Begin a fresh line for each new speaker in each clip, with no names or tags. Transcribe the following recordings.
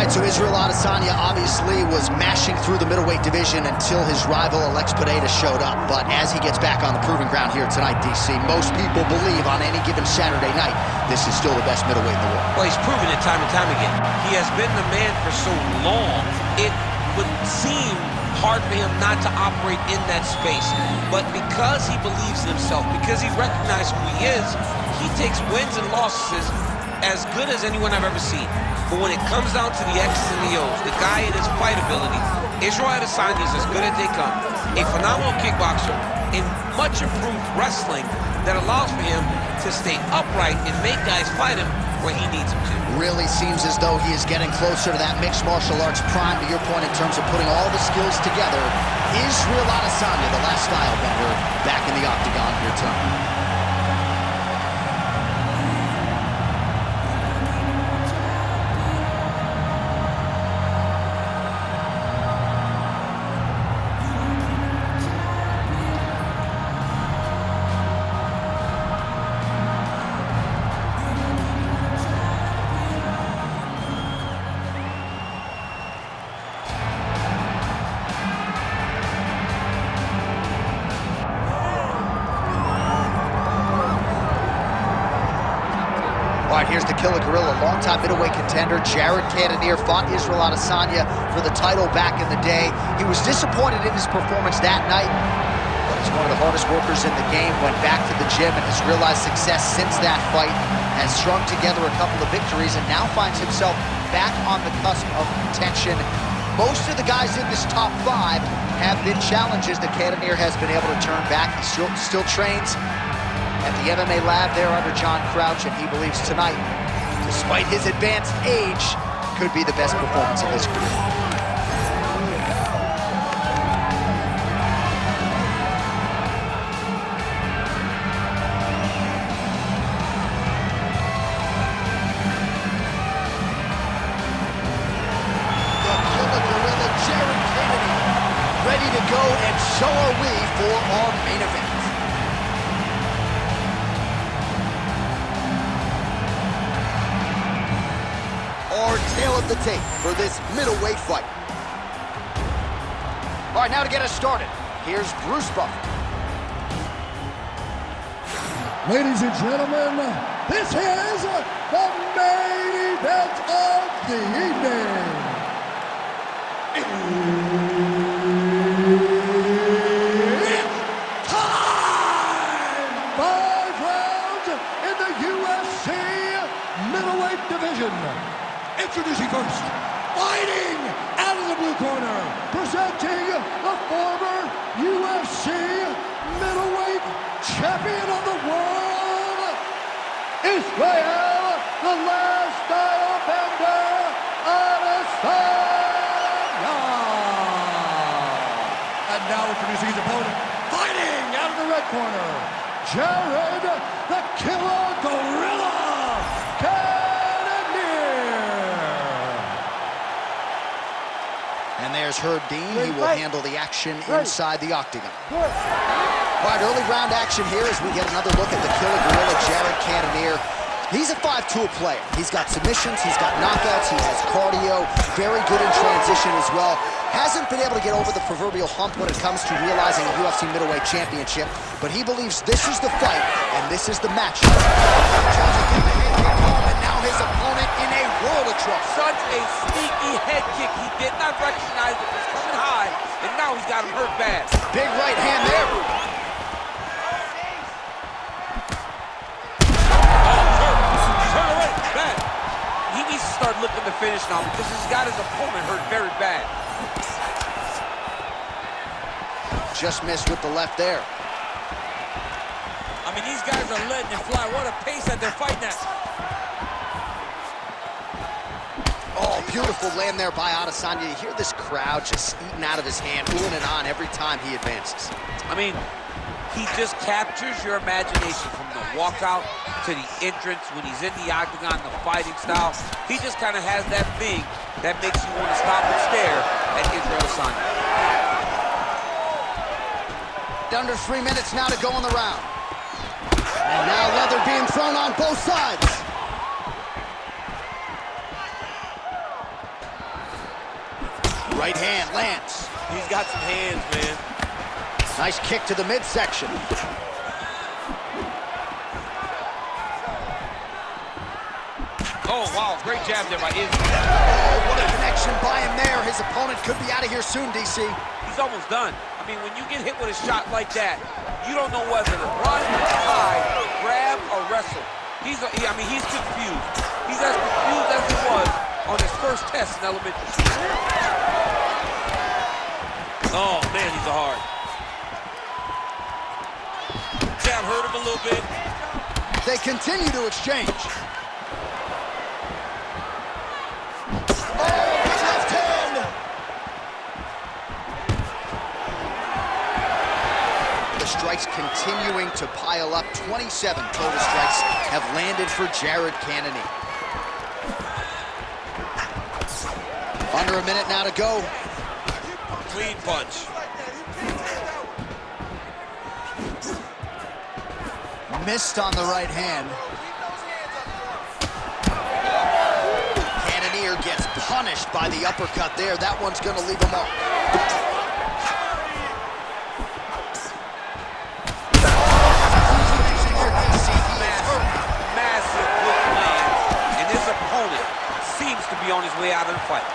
All right, so Israel Adesanya obviously was mashing through the middleweight division until his rival Alex Pereira showed up. But as he gets back on the proving ground here tonight, DC, most people believe on any given Saturday night, this is still the best middleweight in the world.
Well, he's proven it time and time again. He has been the man for so long, it would seem hard for him not to operate in that space. But because he believes in himself, because he recognizes who he is, he takes wins and losses as good as anyone I've ever seen. But when it comes down to the X's and the O's, the guy in his fight ability, Israel Adesanya is as good as they come. A phenomenal kickboxer in much improved wrestling that allows for him to stay upright and make guys fight him where he needs them to.
Really seems as though he is getting closer to that mixed martial arts prime, to your point, in terms of putting all the skills together. Israel Adesanya, the last style bender, back in the octagon here tonight. All right, here's the Killer Gorilla, longtime middleweight contender. Jared Cannonier fought Israel Adesanya for the title back in the day. He was disappointed in his performance that night, but he's one of the hardest workers in the game, went back to the gym and has realized success since that fight, has strung together a couple of victories, and now finds himself back on the cusp of contention. Most of the guys in this top 5 have been challenges that Cannonier has been able to turn back. He still trains at the MMA lab there under John Crouch, and he believes tonight, despite his advanced age, could be the best performance of his career. The Killer Gorilla, Jared Cannonier, ready to go, and so are we for our main event. Our tail of the tape for this middleweight fight. All right, now to get us started, here's Bruce Buffer.
Ladies and gentlemen, this is the main event of the evening. It's time! 5 rounds in the UFC middleweight division. Introducing first, fighting out of the blue corner, presenting the former UFC middleweight champion of the world, Israel, the last style bender, Adesanya. And now introducing his opponent, fighting out of the red corner, Jared the Killer Gorilla
And there's Herb Dean. He will handle the action inside the octagon. All right, early round action here as we get another look at the Killer Gorilla, Jared Cannonier. He's a 5-tool player. He's got submissions, he's got knockouts, he has cardio, very good in transition as well. Hasn't been able to get over the proverbial hump when it comes to realizing a UFC middleweight championship, but he believes this is the fight and this is the match. And now his opponent in a world of trouble.
Such a sneaky head kick. He did not recognize it was coming high, and now he's got him hurt bad.
Big right hand there.
Turn away, bad. He needs to start looking to finish now because he's got his opponent hurt very bad.
Just missed with the left there.
I mean, these guys are letting it fly. What a pace that they're fighting at.
Oh, beautiful land there by Adesanya. You hear this crowd just eating out of his hand, oohing and on every time he advances.
I mean, he just captures your imagination from the walkout to the entrance when he's in the octagon, the fighting style. He just kind of has that thing that makes you want to stop and stare at Israel Adesanya.
Under 3 minutes now to go in the round. And now leather being thrown on both sides. Right hand lands.
He's got some hands, man.
Nice kick to the midsection.
Oh, wow, great jab there by Izzy.
Oh, what a connection by him there. His opponent could be out of here soon, DC.
He's almost done. I mean, when you get hit with a shot like that, you don't know whether to run, hide, grab, or wrestle. He's confused. He's as confused as he was on his first test in elementary school. Oh, man, he's hard. Jab hurt him a little bit.
They continue to exchange. Strikes continuing to pile up. 27 total strikes have landed for Jared Cannonier. Under a minute now to go.
Clean punch.
Missed on the right hand. Cannonier gets punished by the uppercut there. That one's going to leave him off.
On his way out of the fight.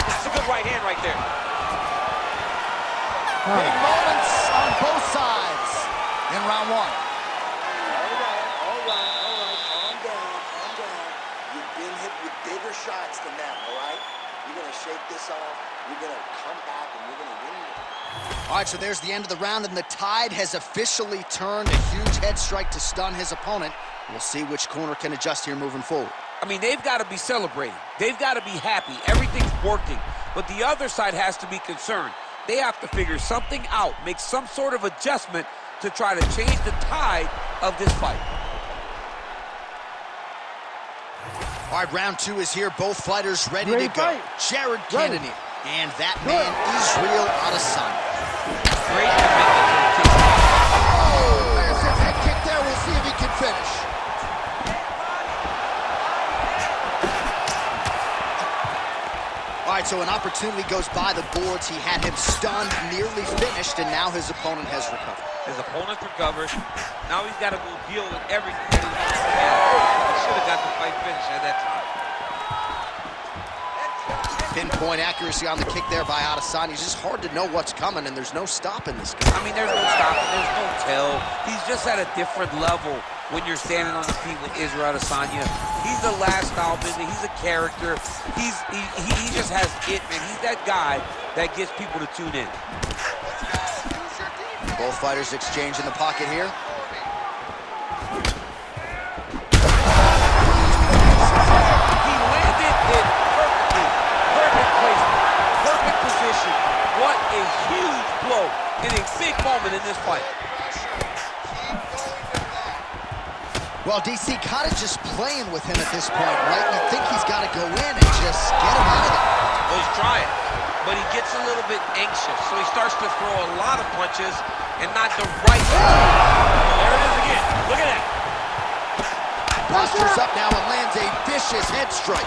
That's a good right hand right there.
Big moments on both sides in round one.
All right, calm down. You've been hit with bigger shots than that, all right? You're gonna shake this off, you're gonna come back, and you're gonna win.
All right, so there's the end of the round, and the tide has officially turned. A huge head strike to stun his opponent. We'll see which corner can adjust here moving forward.
I mean, they've got to be celebrating. They've got to be happy. Everything's working. But the other side has to be concerned. They have to figure something out, make some sort of adjustment to try to change the tide of this fight.
All right, round two is here. Both fighters ready to go. Jared Cannonier and that man, Israel Adesanya.
Great commitment to the kick.
Oh, there's a head kick there. We'll see if he can finish. All right, so an opportunity goes by the boards. He had him stunned, nearly finished, and now his opponent has recovered.
His opponent recovered. Now he's got to go deal with everything that he's had. He should have got the fight finished at that time.
Pinpoint accuracy on the kick there by Adesanya. It's just hard to know what's coming, and there's no stopping this guy.
I mean, there's no stopping. There's no tell. He's just at a different level when you're standing on the feet with Israel Adesanya. He's the last style business. He's a character. He just has it, man. He's that guy that gets people to tune in.
Both fighters exchange in the pocket here.
He landed it perfectly. Perfect placement. Perfect position. What a huge blow in a big moment in this fight.
Well, DC kind of just playing with him at this point, right? You think he's got to go in and just get him out of there.
Well, he's trying, but he gets a little bit anxious, so he starts to throw a lot of punches and not the right one. There it is again. Look at that.
Postures up now and lands a vicious head strike.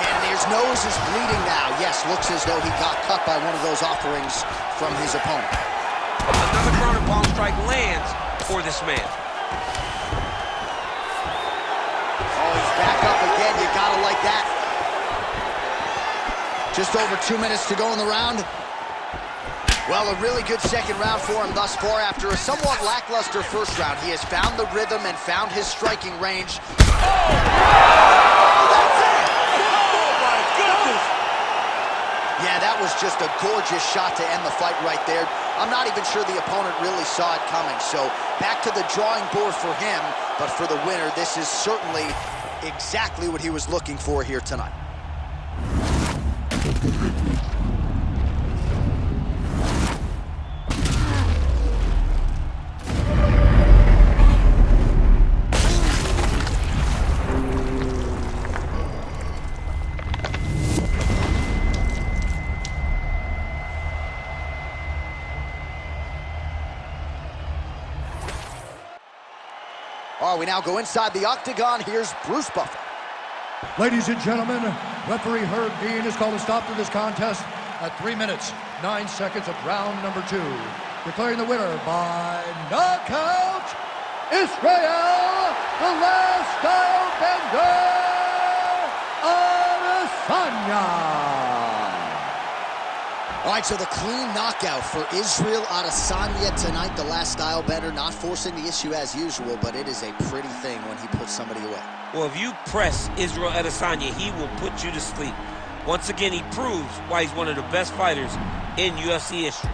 Cannonier's nose is bleeding now. Yes, looks as though he got cut by one of those offerings from his opponent.
Another ground and pound strike lands for this man.
Oh, he's back up again. You gotta like that. Just over 2 minutes to go in the round. Well, a really good second round for him thus far. After a somewhat lackluster first round, he has found the rhythm and found his striking range.
Oh, that's it! Oh, my goodness!
Yeah, that was just a gorgeous shot to end the fight right there. I'm not even sure the opponent really saw it coming. So back to the drawing board for him. But for the winner, this is certainly exactly what he was looking for here tonight. All right, we now go inside the octagon. Here's Bruce Buffer.
Ladies and gentlemen, Referee Herb Dean has called a stop to this contest at 3 minutes, 9 seconds of round number 2. Declaring the winner by knockout, Israel, the last style bender, Adesanya.
All right, so the clean knockout for Israel Adesanya tonight. The last style bender, not forcing the issue as usual, but it is a pretty thing when he puts somebody away.
Well, if you press Israel Adesanya, he will put you to sleep. Once again, he proves why he's one of the best fighters in UFC history.